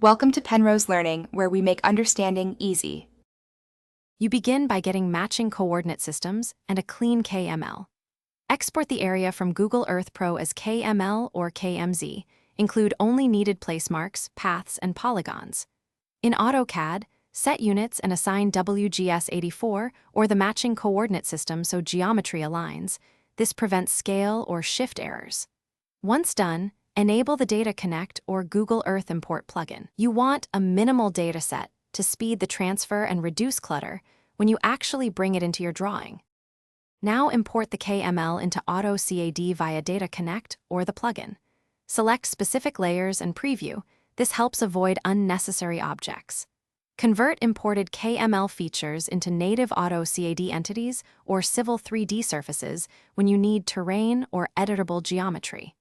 Welcome to Penrose Learning, where we make understanding easy. You begin by getting matching coordinate systems and a clean KML. Export the area from Google Earth Pro as KML or KMZ. Include only needed place marks, paths, and polygons. In Autocad, set units and assign WGS84 or the matching coordinate system so geometry aligns. This prevents scale or shift errors. Once done, enable the Data Connect or Google Earth Import plugin. You want a minimal dataset to speed the transfer and reduce clutter when you actually bring it into your drawing. Now import the KML into Autocad via Data Connect or the plugin. Select specific layers and preview. This helps avoid unnecessary objects. Convert imported KML features into native Autocad entities or Civil 3D surfaces when you need terrain or editable geometry.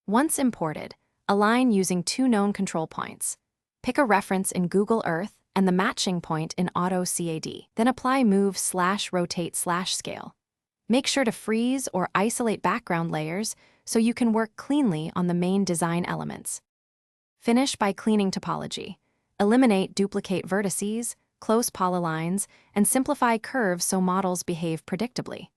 Once imported, align using two known control points. Pick a reference in Google Earth and the matching point in Autocad. Then apply Move/Rotate/Scale. Make sure to freeze or isolate background layers so you can work cleanly on the main design elements. Finish by cleaning topology. Eliminate duplicate vertices, close polylines, and simplify curves so models behave predictably.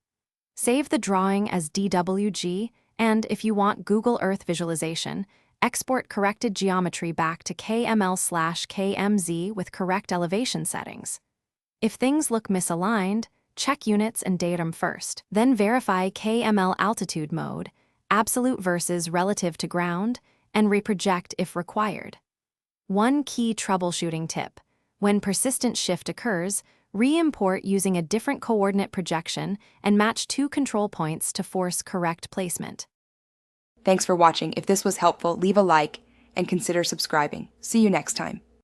Save the drawing as DWG, and if you want Google Earth visualization, export corrected geometry back to KML/KMZ with correct elevation settings. If things look misaligned, check units and datum first. Then verify KML altitude mode, absolute versus relative to ground, and reproject if required. One key troubleshooting tip: when persistent shift occurs, re-import using a different coordinate projection and match two control points to force correct placement. Thanks for watching. If this was helpful, leave a like and consider subscribing. See you next time.